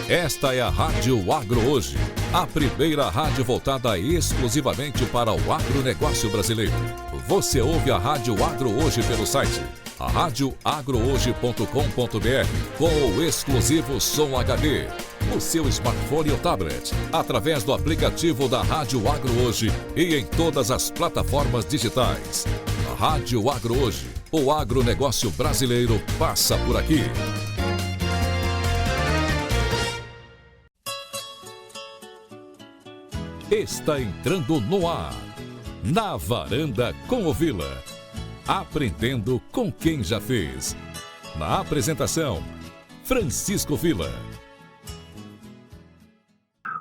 Esta é a Rádio Agro Hoje, a primeira rádio voltada exclusivamente para o agronegócio brasileiro. Você ouve a Rádio Agro Hoje pelo site radioagrohoje.com.br com o exclusivo Som HD, no seu smartphone ou tablet, através do aplicativo da Rádio Agro Hoje e em todas as plataformas digitais. A Rádio Agro Hoje, o agronegócio brasileiro passa por aqui. Está entrando no ar, na Varanda com o Vila. Aprendendo com quem já fez. Na apresentação, Francisco Vila.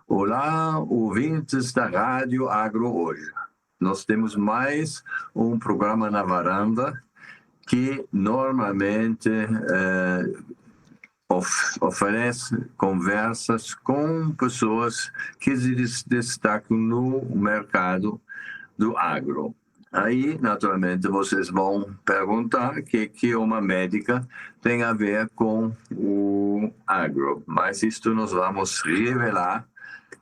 Olá, ouvintes da Rádio Agro Hoje. Nós temos mais um programa na Varanda que normalmente oferece conversas com pessoas que se destacam no mercado do agro. Aí, naturalmente, vocês vão perguntar o que uma médica tem a ver com o agro. Mas isto nós vamos revelar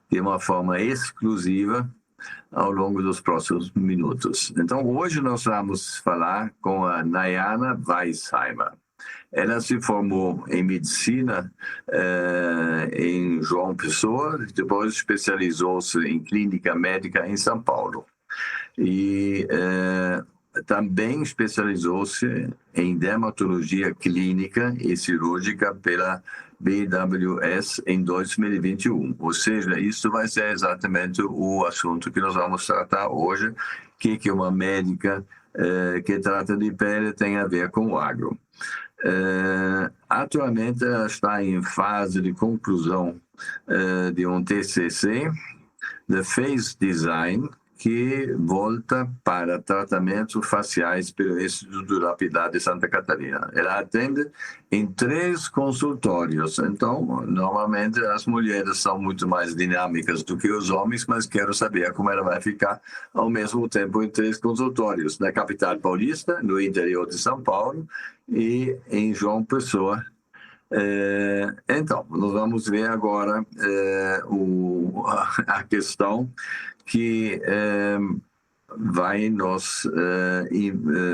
de uma forma exclusiva ao longo dos próximos minutos. Então, hoje nós vamos falar com a Nayana Weisheimer. Ela se formou em medicina em João Pessoa, depois especializou-se em clínica médica em São Paulo. E também especializou-se em dermatologia clínica e cirúrgica pela BWS em 2021. Ou seja, isso vai ser exatamente o assunto que nós vamos tratar hoje, que uma médica que trata de pele tem a ver com o agro. Atualmente ela está em fase de conclusão de um TCC de Face Design, que volta para tratamentos faciais pelo Instituto da Piedade de Santa Catarina. Ela atende em 3 consultórios. Então, normalmente as mulheres são muito mais dinâmicas do que os homens, mas quero saber como ela vai ficar ao mesmo tempo em 3 consultórios, na capital paulista, no interior de São Paulo e em João Pessoa. Então, nós vamos ver agora a questão que vai nos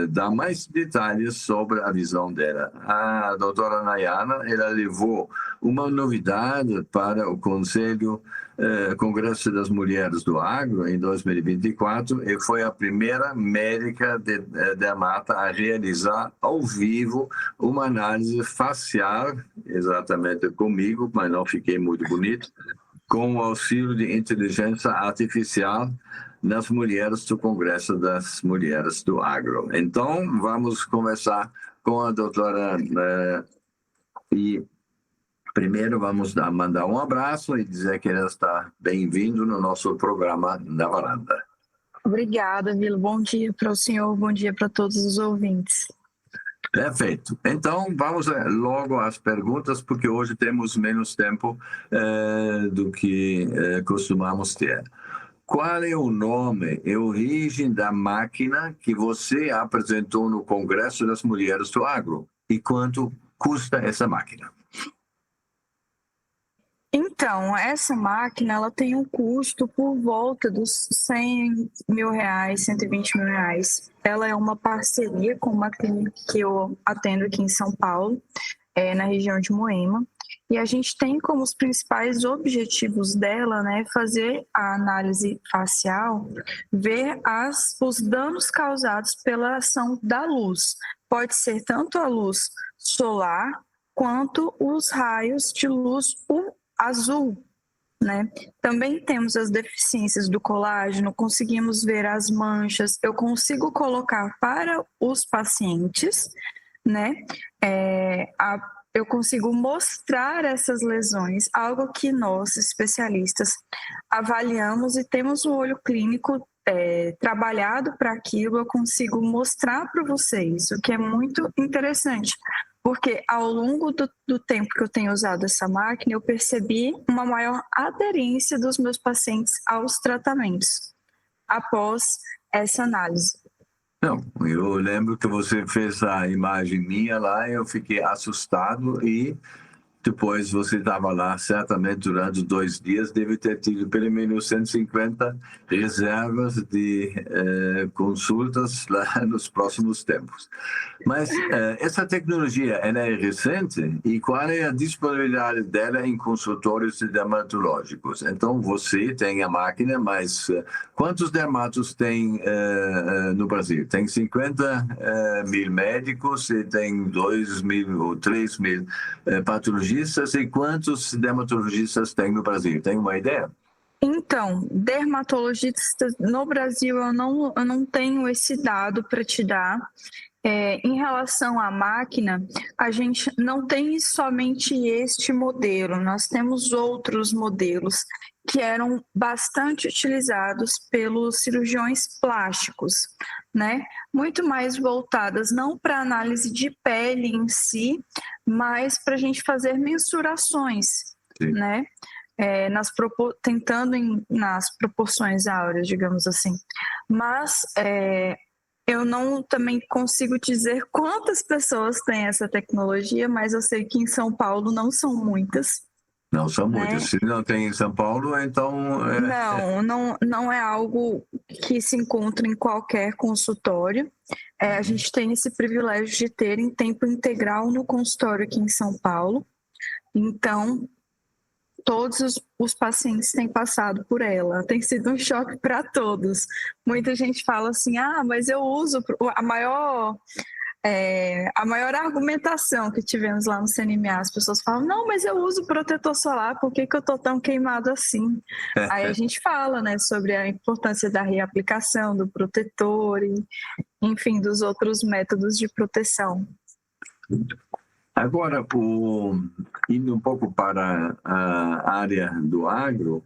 dar mais detalhes sobre a visão dela. A doutora Nayana, ela levou uma novidade para o Congresso das Mulheres do Agro em 2024 e foi a primeira médica dermata a realizar ao vivo uma análise facial, exatamente comigo, mas não fiquei muito bonito, com o auxílio de inteligência artificial nas mulheres do Congresso das Mulheres do Agro. Então, vamos conversar com a doutora e primeiro vamos mandar um abraço e dizer que ela está bem-vindo no nosso programa da Varanda. Obrigada, Vila. Bom dia para o senhor, bom dia para todos os ouvintes. Perfeito. Então, vamos logo às perguntas, porque hoje temos menos tempo do que costumamos ter. Qual é o nome e origem da máquina que você apresentou no Congresso das Mulheres do Agro? E quanto custa essa máquina? Então, essa máquina ela tem um custo por volta dos R$100 mil, R$120 mil. Ela é uma parceria com uma clínica que eu atendo aqui em São Paulo, na região de Moema. E a gente tem como os principais objetivos dela, fazer a análise facial, ver os danos causados pela ação da luz. Pode ser tanto a luz solar quanto os raios de luz azul, Também temos as deficiências do colágeno, conseguimos ver as manchas, eu consigo colocar para os pacientes, eu consigo mostrar essas lesões, algo que nós, especialistas, avaliamos e temos um olho clínico trabalhado para aquilo, eu consigo mostrar para vocês, o que é muito interessante. Porque ao longo do tempo que eu tenho usado essa máquina, eu percebi uma maior aderência dos meus pacientes aos tratamentos após essa análise. Não, eu lembro que você fez a imagem minha lá, eu fiquei assustado e Depois você estava lá, certamente durante 2 dias, deve ter tido pelo menos 150 reservas de consultas lá nos próximos tempos. Mas essa tecnologia, ela é recente, e qual é a disponibilidade dela em consultórios dermatológicos? Então, você tem a máquina, mas quantos dermatos tem no Brasil? Tem 50 mil médicos e tem 2 mil ou 3 mil patologistas, e quantos dermatologistas tem no Brasil? Tem uma ideia? Então, dermatologistas no Brasil, eu não tenho esse dado para te dar. Em relação à máquina, a gente não tem somente este modelo, nós temos outros modelos que eram bastante utilizados pelos cirurgiões plásticos, né? Muito mais voltadas não para análise de pele em si, mas para a gente fazer mensurações, sim, né? Tentando nas proporções áureas, digamos assim. Mas eu não também consigo dizer quantas pessoas têm essa tecnologia, mas eu sei que em São Paulo não são muitas. Não são muitas. Se não tem em São Paulo, então... Não é algo que se encontra em qualquer consultório. A gente tem esse privilégio de ter em tempo integral no consultório aqui em São Paulo. Então, todos os pacientes têm passado por ela. Tem sido um choque para todos. Muita gente fala assim, mas eu uso... A maior argumentação que tivemos lá no CNMA, as pessoas falam, não, mas eu uso protetor solar, por que eu estou tão queimado assim? Aí a gente fala, né, sobre a importância da reaplicação do protetor e, enfim, dos outros métodos de proteção. Agora, indo um pouco para a área do agro,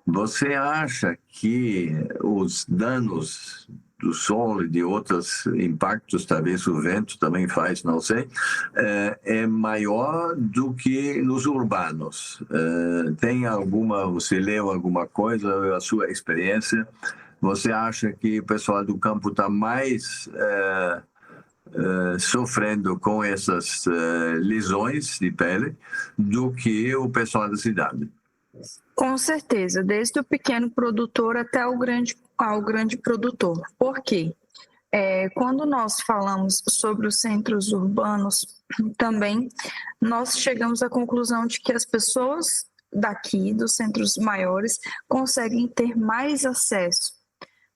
você acha que os danos do sol e de outros impactos, talvez o vento também faz, não sei, é maior do que nos urbanos? Você leu alguma coisa, a sua experiência, você acha que o pessoal do campo está mais sofrendo com essas lesões de pele do que o pessoal da cidade? Com certeza, desde o pequeno produtor até ao grande produtor. Por quê? Quando nós falamos sobre os centros urbanos, também nós chegamos à conclusão de que as pessoas daqui, dos centros maiores, conseguem ter mais acesso,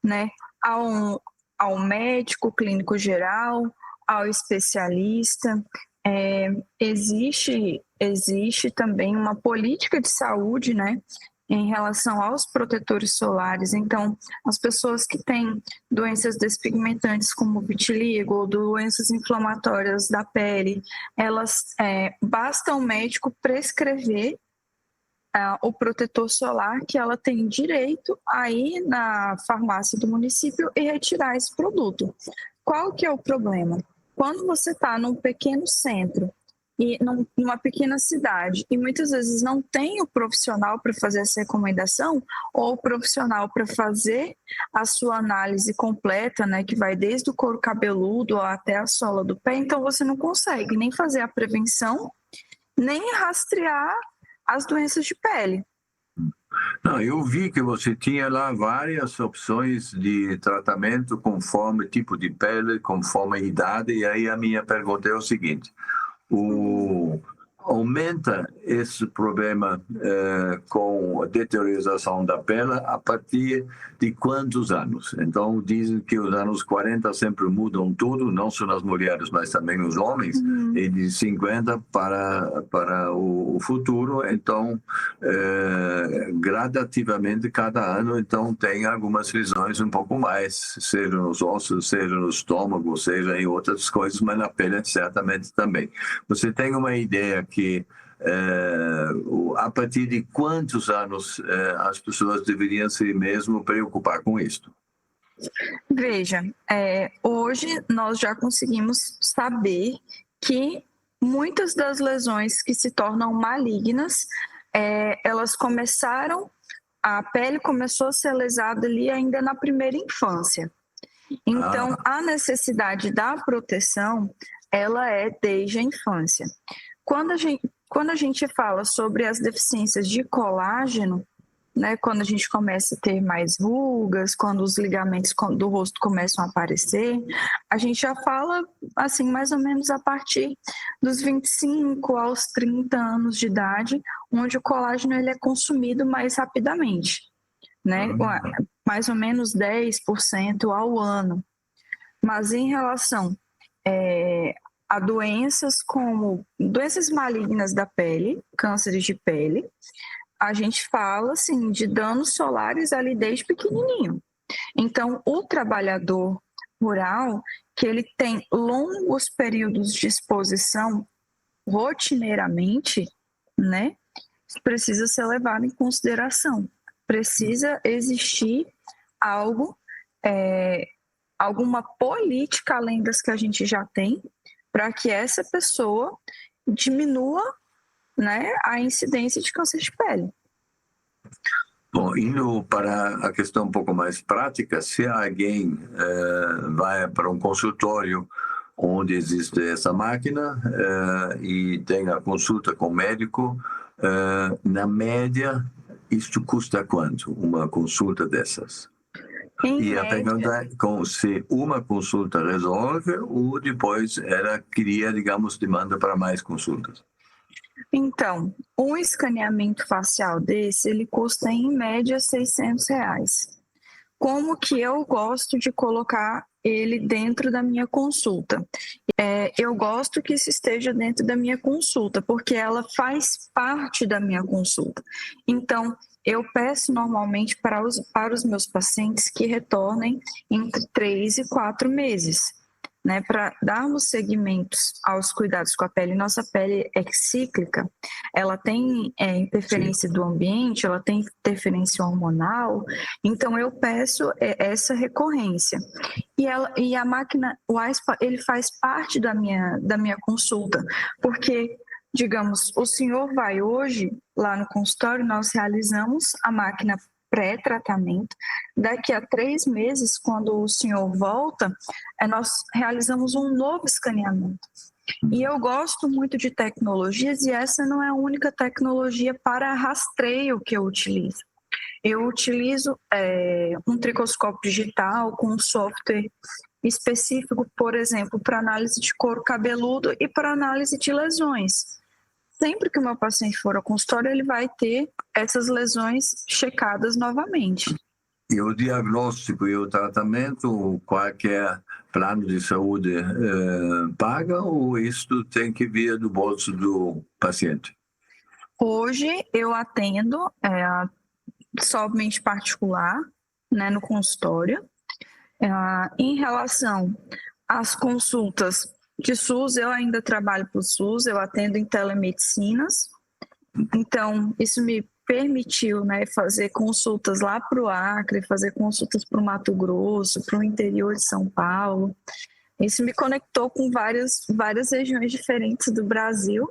né, ao médico clínico geral, ao especialista. Existe também uma política de saúde, né, em relação aos protetores solares. Então, as pessoas que têm doenças despigmentantes como vitiligo ou doenças inflamatórias da pele, basta o médico prescrever o protetor solar, que ela tem direito a ir na farmácia do município e retirar esse produto. Qual que é o problema? Quando você está num pequeno centro e numa pequena cidade e muitas vezes não tem o profissional para fazer essa recomendação ou o profissional para fazer a sua análise completa, né, que vai desde o couro cabeludo até a sola do pé, então você não consegue nem fazer a prevenção, nem rastrear as doenças de pele. Não, eu vi que você tinha lá várias opções de tratamento conforme tipo de pele, conforme a idade, e aí a minha pergunta é o seguinte: aumenta esse problema com a deterioração da pele a partir de quantos anos? Então, dizem que os anos 40 sempre mudam tudo, não só nas mulheres, mas também nos homens, e de 50 para o futuro. Então, gradativamente, cada ano, então, tem algumas lesões um pouco mais, seja nos ossos, seja no estômago, seja em outras coisas, mas na pele certamente também. Você tem uma ideia que a partir de quantos anos as pessoas deveriam se mesmo preocupar com isto? Veja, hoje nós já conseguimos saber que muitas das lesões que se tornam malignas, elas a pele começou a ser lesada ali ainda na primeira infância. Então, a necessidade da proteção, ela é desde a infância. quando a gente fala sobre as deficiências de colágeno, né, quando a gente começa a ter mais rugas, quando os ligamentos do rosto começam a aparecer, a gente já fala, assim, mais ou menos a partir dos 25 aos 30 anos de idade, onde o colágeno ele é consumido mais rapidamente, né, mais ou menos 10% ao ano. Mas em relação a doenças como doenças malignas da pele, cânceres de pele, a gente fala assim de danos solares ali desde pequenininho. Então, o trabalhador rural, que ele tem longos períodos de exposição rotineiramente, né, precisa ser levado em consideração. Precisa existir algo, alguma política além das que a gente já tem, para que essa pessoa diminua, né, a incidência de câncer de pele. Bom, indo para a questão um pouco mais prática, se alguém vai para um consultório onde existe essa máquina e tem a consulta com o médico, na média, isto custa quanto, uma consulta dessas? E a pergunta é se uma consulta resolve ou depois ela cria, digamos, demanda para mais consultas. Então, um escaneamento facial desse, ele custa em média R$600. Como que eu gosto de colocar ele dentro da minha consulta? Eu gosto que isso esteja dentro da minha consulta, porque ela faz parte da minha consulta. Então, eu peço normalmente para os meus pacientes que retornem entre 3 e 4 meses, né, para darmos seguimentos aos cuidados com a pele. Nossa pele é cíclica, ela tem interferência do ambiente, ela tem interferência hormonal, então eu peço essa recorrência. E a máquina, o ASPA, ele faz parte da minha consulta, porque, digamos, o senhor vai hoje lá no consultório, nós realizamos a máquina pré-tratamento. Daqui a 3 meses, quando o senhor volta, nós realizamos um novo escaneamento. E eu gosto muito de tecnologias e essa não é a única tecnologia para rastreio que eu utilizo. Eu utilizo um tricoscópio digital com um software específico, por exemplo, para análise de couro cabeludo e para análise de lesões. Sempre que o meu paciente for ao consultório, ele vai ter essas lesões checadas novamente. E o diagnóstico e o tratamento, qualquer plano de saúde paga ou isto tem que vir do bolso do paciente? Hoje eu atendo somente particular, né, no consultório. Em relação às consultas de SUS, eu ainda trabalho para o SUS, eu atendo em telemedicinas, então isso me permitiu, né, fazer consultas lá para o Acre, fazer consultas para o Mato Grosso, para o interior de São Paulo. Isso me conectou com várias regiões diferentes do Brasil,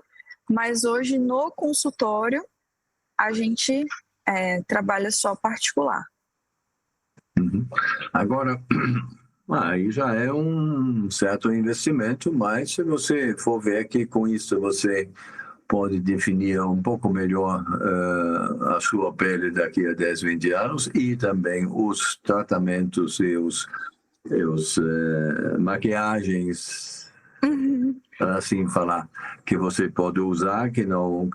mas hoje no consultório a gente trabalha só particular. Uhum. Agora, aí já é um certo investimento, mas se você for ver que com isso você pode definir um pouco melhor a sua pele daqui a 10, 20 anos e também os tratamentos e os maquiagens, para assim falar, que você pode usar, que não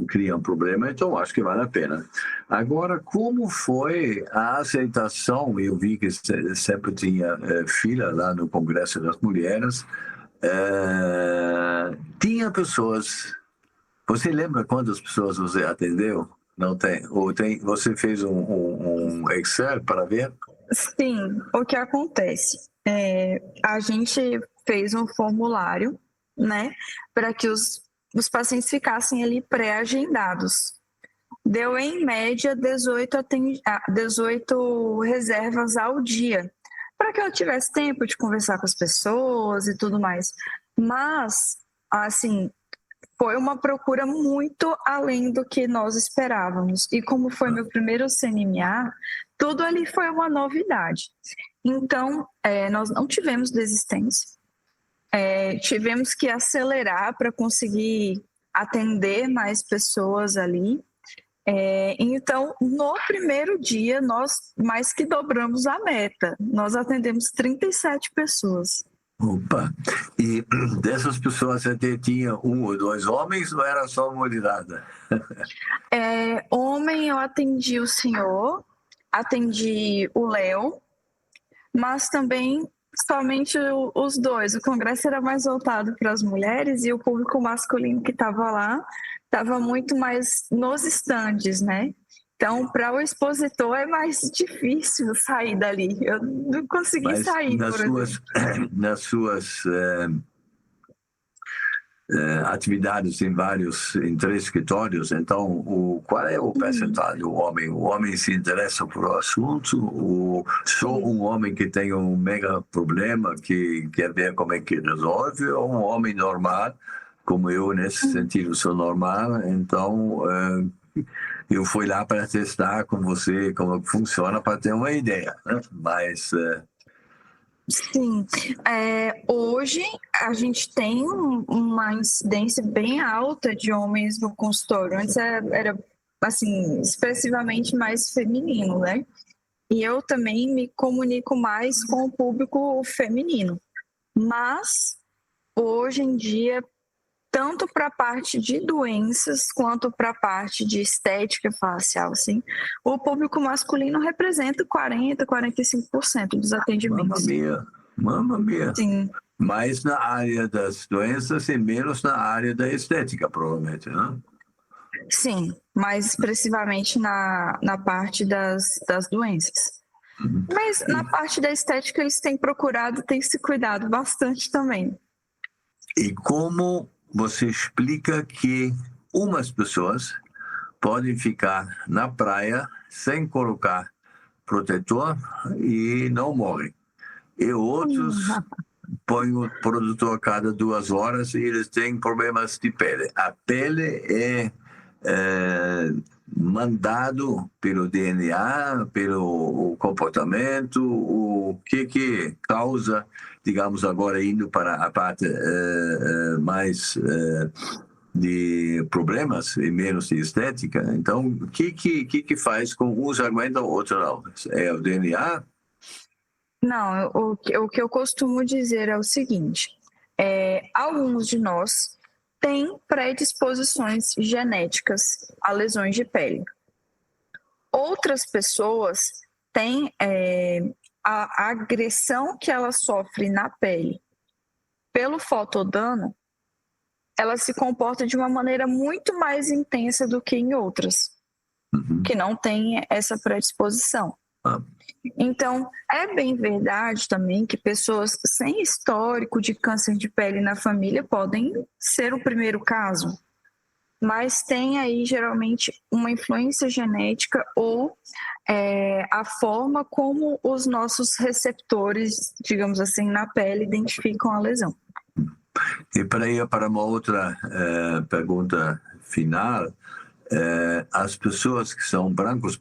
criam problema, então acho que vale a pena. Agora, como foi a aceitação? Eu vi que sempre tinha fila lá no Congresso das Mulheres, tinha pessoas, você lembra quantas pessoas você atendeu? Não tem? Ou tem? Você fez um Excel para ver? Sim, o que acontece? A gente fez um formulário, né, para que os pacientes ficassem ali pré-agendados. Deu em média 18 reservas ao dia, para que eu tivesse tempo de conversar com as pessoas e tudo mais. Mas, assim, foi uma procura muito além do que nós esperávamos. E como foi meu primeiro CNMA, tudo ali foi uma novidade. Então, nós não tivemos desistência. Tivemos que acelerar para conseguir atender mais pessoas ali. Então, no primeiro dia, nós mais que dobramos a meta. Nós atendemos 37 pessoas. Opa! E dessas pessoas você tinha 1 ou 2 homens ou era só mulherada? Homem, eu atendi o senhor, atendi o Léo, mas também somente os dois. O congresso era mais voltado para as mulheres e o público masculino que estava lá estava muito mais nos estandes, né? Então, para o expositor é mais difícil sair dali. Eu não consegui sair. Nas suas atividades em 3 escritórios, então qual é o percentual do homem? O homem se interessa por o assunto? Ou só um homem que tem um mega problema que quer ver como é que resolve? Ou um homem normal, como eu nesse sentido sou normal, então eu fui lá para testar com você como funciona para ter uma ideia, né? Mas sim, hoje a gente tem uma incidência bem alta de homens no consultório. Antes era assim, expressivamente mais feminino, né? E eu também me comunico mais com o público feminino. Mas hoje em dia, tanto para a parte de doenças quanto para a parte de estética facial, assim, o público masculino representa 40-45% dos atendimentos. Mamma mia. Sim. Mais na área das doenças e menos na área da estética, provavelmente, né? Sim, mais expressivamente na parte das doenças. Mas na parte da estética eles têm procurado, têm se cuidado bastante também. E como você explica que umas pessoas podem ficar na praia sem colocar protetor e não morrem? E outros põem o protetor a cada 2 horas e eles têm problemas de pele. A pele é mandado pelo DNA, pelo comportamento, o que causa, digamos agora indo para a parte mais de problemas e menos de estética. Então, o que faz com uns aguentam, outros não? É o DNA? Não, o que eu costumo dizer é o seguinte, alguns de nós têm predisposições genéticas a lesões de pele. Outras pessoas têm a agressão que ela sofre na pele pelo fotodano, ela se comporta de uma maneira muito mais intensa do que em outras, que não têm essa predisposição. Então, é bem verdade também que pessoas sem histórico de câncer de pele na família podem ser o primeiro caso, mas tem aí geralmente uma influência genética ou a forma como os nossos receptores, digamos assim, na pele identificam a lesão. E para ir para uma outra pergunta final, as pessoas que são brancos,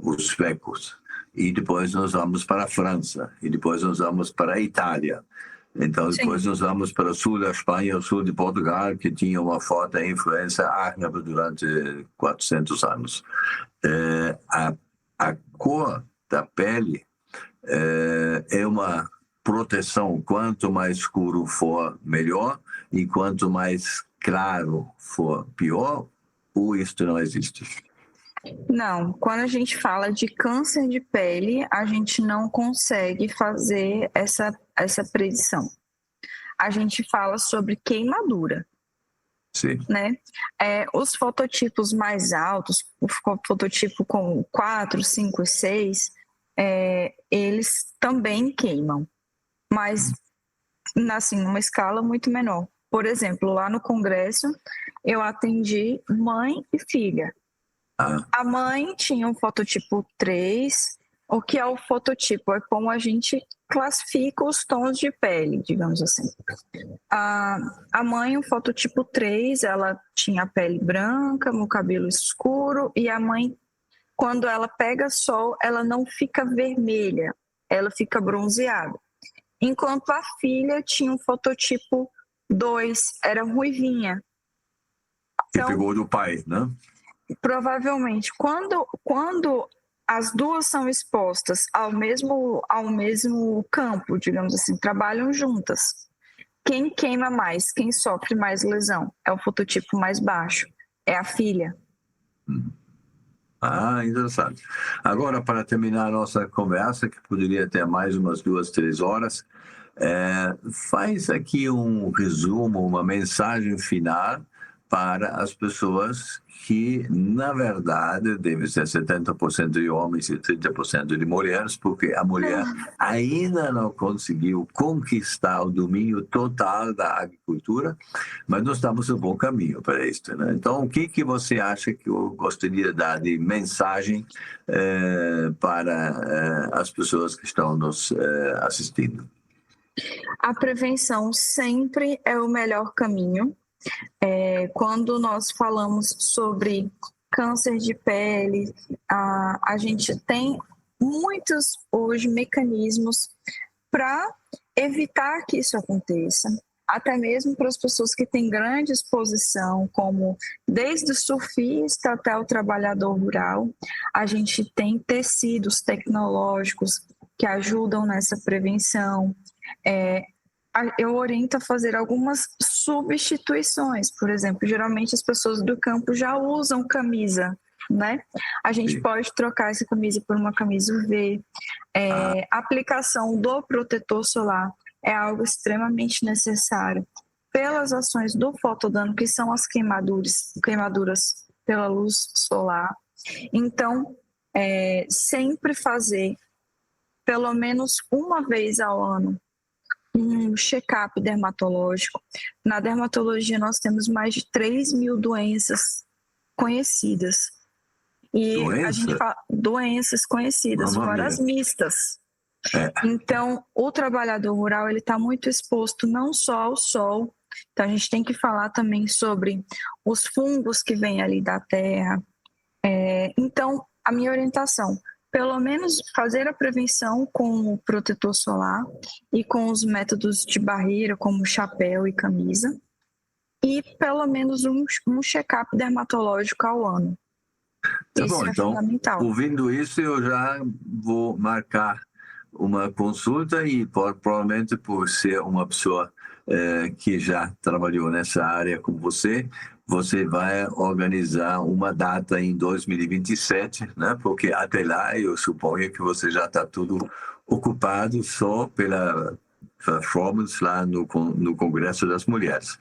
os suecos, e depois nós vamos para a França, e depois nós vamos para a Itália. Então, depois nós vamos para o sul da Espanha, o sul de Portugal, que tinha uma forte influência árabe durante 400 anos. A cor da pele é uma proteção. Quanto mais escuro for, melhor, e quanto mais claro for, pior, ou isto não existe? Não, quando a gente fala de câncer de pele, a gente não consegue fazer essa predição. A gente fala sobre queimadura. Sim. Né? Os fototipos mais altos, o fototipo com 4, 5 e 6, eles também queimam, mas assim, numa escala muito menor. Por exemplo, lá no congresso, eu atendi mãe e filha. A mãe tinha um fototipo 3. O que é o fototipo? É como a gente classifica os tons de pele, digamos assim. A mãe, o fototipo 3, ela tinha a pele branca, o cabelo escuro, e a mãe, quando ela pega sol, ela não fica vermelha, ela fica bronzeada. Enquanto a filha tinha um fototipo 2 era ruivinha. Então, que pegou do pai, né? Provavelmente, quando as duas são expostas ao mesmo campo, digamos assim, trabalham juntas, quem queima mais, quem sofre mais lesão é o fototipo mais baixo, é a filha. Interessante. Agora, para terminar a nossa conversa, que poderia ter mais umas 2, 3 horas, faz aqui um resumo, uma mensagem final para as pessoas que, na verdade, deve ser 70% de homens e 30% de mulheres, porque a mulher ainda não conseguiu conquistar o domínio total da agricultura, mas nós estamos no bom caminho para isso, né? Então, o que você acha que eu gostaria de dar de mensagem para as pessoas que estão nos assistindo? A prevenção sempre é o melhor caminho. Quando nós falamos sobre câncer de pele, a gente tem muitos hoje mecanismos para evitar que isso aconteça, até mesmo para as pessoas que têm grande exposição, como desde o surfista até o trabalhador rural. A gente tem tecidos tecnológicos que ajudam nessa prevenção. Eu oriento a fazer algumas substituições. Por exemplo, geralmente as pessoas do campo já usam camisa, né? A gente pode trocar essa camisa por uma camisa UV. Aplicação do protetor solar é algo extremamente necessário pelas ações do fotodano, que são as queimaduras pela luz solar. Então, sempre fazer pelo menos uma vez ao ano um check-up dermatológico. Na dermatologia, nós temos mais de 3.000 doenças conhecidas. E a gente fala doenças conhecidas, fora as mistas. Então, o trabalhador rural está muito exposto não só ao sol, então a gente tem que falar também sobre os fungos que vêm ali da terra. Então, a minha orientação, pelo menos fazer a prevenção com o protetor solar e com os métodos de barreira, como chapéu e camisa, e pelo menos um check-up dermatológico ao ano. Tá bom, então, ouvindo isso, eu já vou marcar uma consulta e provavelmente por ser uma pessoa que já trabalhou nessa área com você vai organizar uma data em 2027, né? Porque até lá eu suponho que você já está tudo ocupado só pela performance lá no Congresso das Mulheres.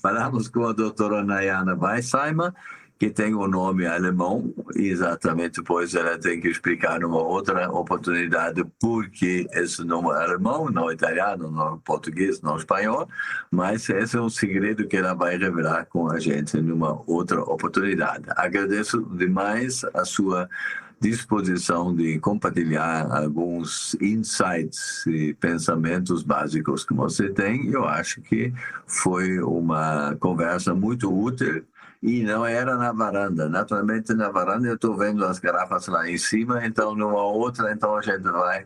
Falamos com a doutora Nayana Weisheimer, que tem o nome alemão, exatamente, pois ela tem que explicar numa outra oportunidade porque esse nome é alemão, não italiano, não português, não espanhol, mas esse é um segredo que ela vai revelar com a gente numa outra oportunidade. Agradeço demais a sua disposição de compartilhar alguns insights e pensamentos básicos que você tem. Eu acho que foi uma conversa muito útil. E não era na varanda. Naturalmente, na varanda eu estou vendo as garrafas lá em cima, então numa outra, então a gente vai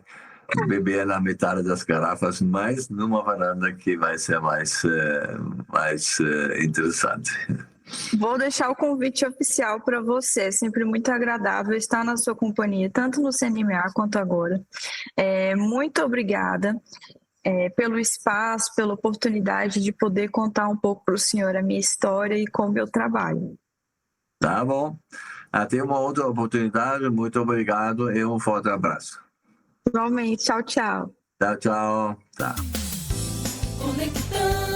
beber na metade das garrafas, mas numa varanda que vai ser mais interessante. Vou deixar o convite oficial para você. É sempre muito agradável estar na sua companhia, tanto no CNMA quanto agora. Muito obrigada. Pelo espaço, pela oportunidade de poder contar um pouco para o senhor a minha história e como eu trabalho. Tá bom. Até uma outra oportunidade. Muito obrigado e um forte abraço. Igualmente. Tchau, tchau. Tchau, tchau. Tá. Conectando.